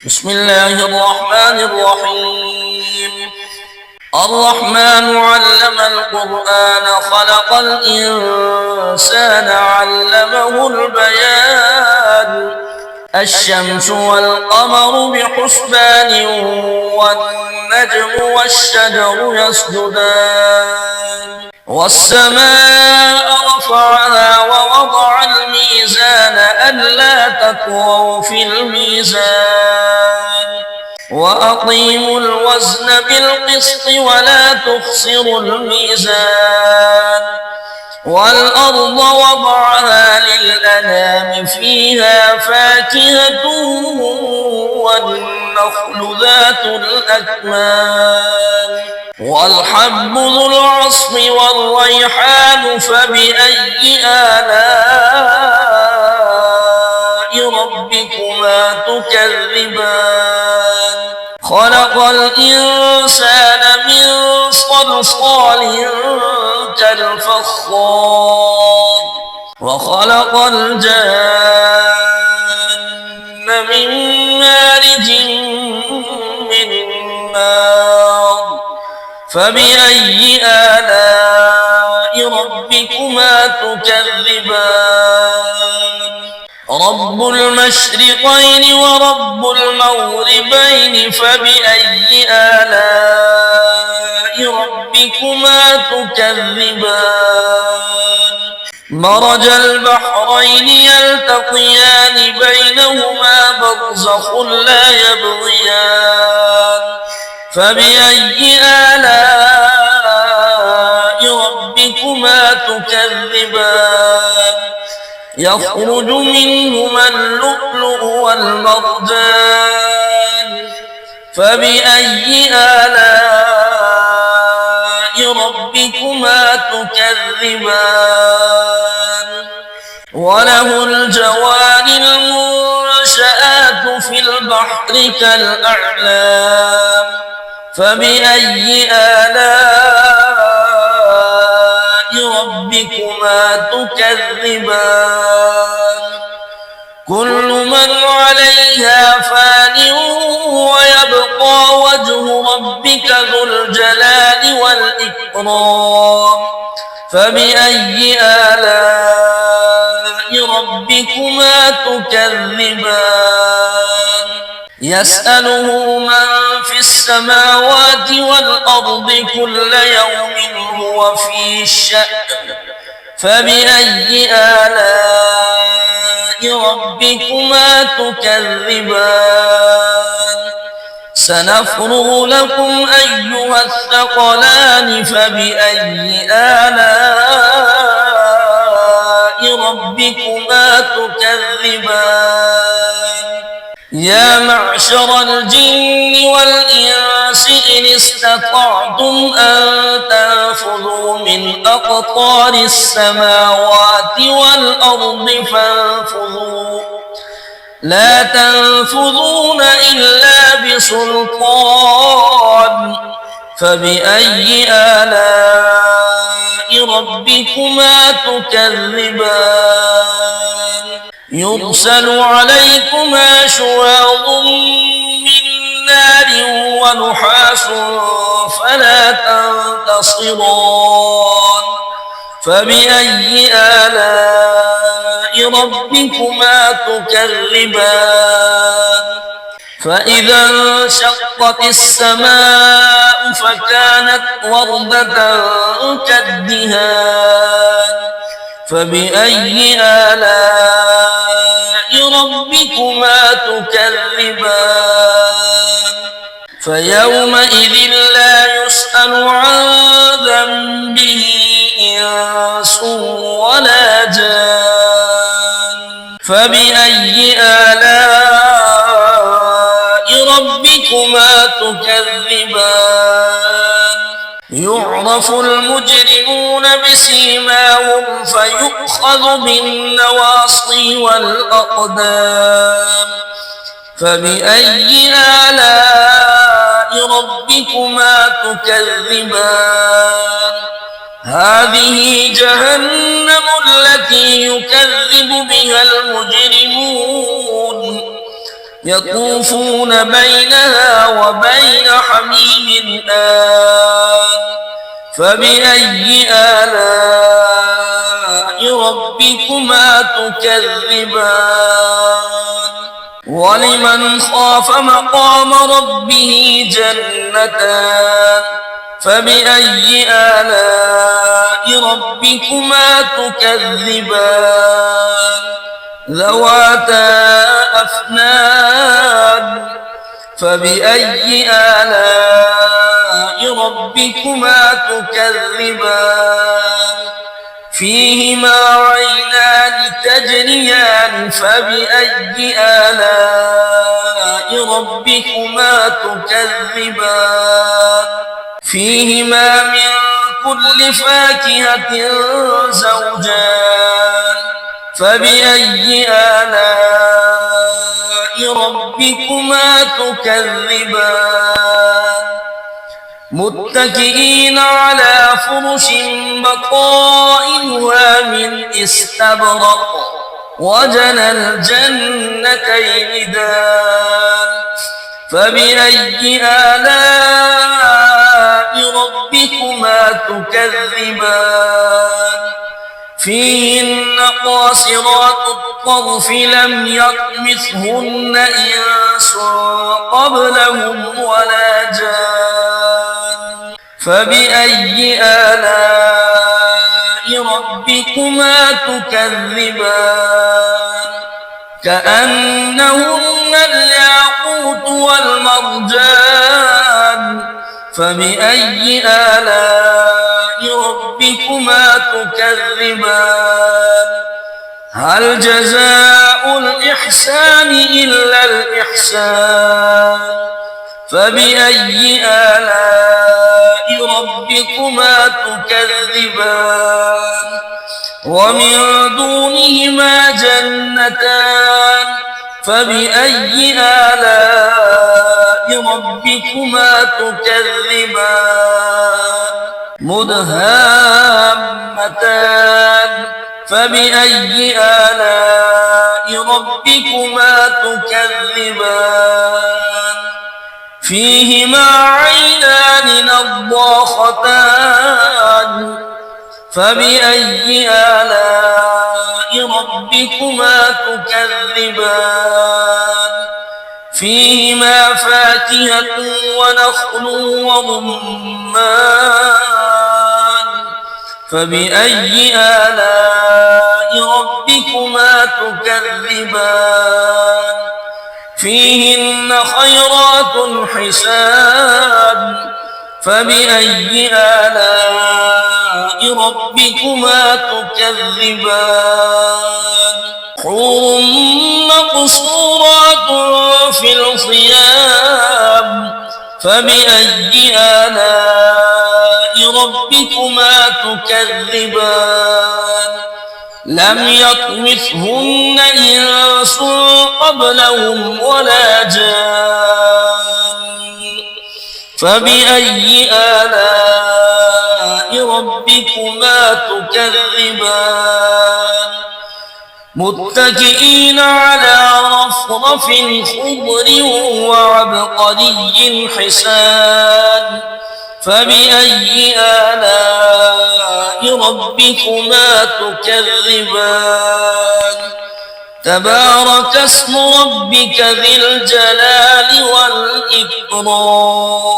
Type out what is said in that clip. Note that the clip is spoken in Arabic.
بسم الله الرحمن الرحيم. الرحمن علم القرآن خلق الإنسان علمه البيان. الشمس والقمر بحسبان والنجم والشجر يسجدان والسماء رفعها ووضع الميزان ألا تطغوا في الميزان وأقيموا الوزن بالقسط ولا تخسروا الميزان والأرض وضعها للأنام فيها فاكهة والنخل ذات الأكمام والحب ذو العصف والريحان فبأي آلاء ربكما تكذبان خلق الإنسان من صلصال كالفخار وخلق الجان من مارج من نار فبأي آلاء ربكما تكذبان رب المشرقين ورب المغربين فبأي آلاء ربكما تكذبان مرج البحرين يلتقيان بينهما برزخ لا يبغيان فبأي آلاء ربكما تكذبان يخرج منهما اللؤلؤ والمرجان فبأي آلاء ربكما تكذبان وله الجوار المنشآت في البحر كالأعلام فبأي آلاء ربكما تكذبان كل من عليها فان ويبقى وجه ربك ذو الجلال والإكرام فبأي آلاء ربكما تكذبان يسأله من في السماوات والأرض كل يوم هو في شأن فبأي آلاء ربكما تكذبان سنفرغ لكم أيها الثقلان فبأي آلاء ربكما تكذبان يا معشر الجن والإنس إن استطعتم أن تنفذوا من أقطار السماوات والأرض فانفذوا لا تنفذون إلا بسلطان فبأي آلاء ربكما تكذبان يرسل عليكما شواظ من نار ونحاس فلا تنتصران فبأي آلاء ربكما تكذبان فإذا انشقت السماء فكانت وردة كالدهان فبأي آلاء ربكما تكذبان فيومئذ لا يسأل عن ذنبه إنس ولا جان فبأي آلاء ربكما تكذبان يعرف المجرمون بسيماهم فيؤخذ بالنواصي والأقدام فبأي آلاء ربكما تكذبان هذه جهنم التي يكذب بها المجرمون يطوفون بينها وبين حميم آن فبأي آلاء ربكما تكذبان ولمن خاف مقام ربه جنتان فبأي آلاء ربكما تكذبان ذواتا أفنان فبأي آلاء ربكما تكذبان فيهما عينان تجريان فبأي آلاء ربكما تكذبان فيهما من كل فاكهة زوجان فبأي آلاء ربكما تكذبان متكئين على فرش بطائنها من استبرق وجنى الجنتين دان فبأي آلاء ربكما تكذبان فيهن قاصرات الطرف لم يطمثهن إنس قبلهم ولا جان فبأي آلاء ربكما تكذبان كأنهن الياقوت والمرجان فبأي آلاء ربكما تكذبان هل جزاء الإحسان إلا الإحسان فبأي آلاء ربكما تكذبان ومن دونهما جنتان فبأي آلاء ربكما تكذبان مدهامتان فبأي آلاء ربكما تكذبان فيهما عينان نضاختان فبأي آلاء ربكما تكذبان فيهما فاكهة ونخل ورمان فبأي آلاء ربكما تكذبان فيهن خيرات حسان فبأي آلاء ربكما تكذبان حور مقصورات في الخيام فبأي آلاء ربكما تكذبان لم يطمثهن إنس قبلهم ولا جان فبأي آلاء ربكما تكذبان متكئين على رفرف خضر وعبقري حسان فبأي آلاء ربكما تكذبان تبارك اسم ربك ذي الجلال والإكرام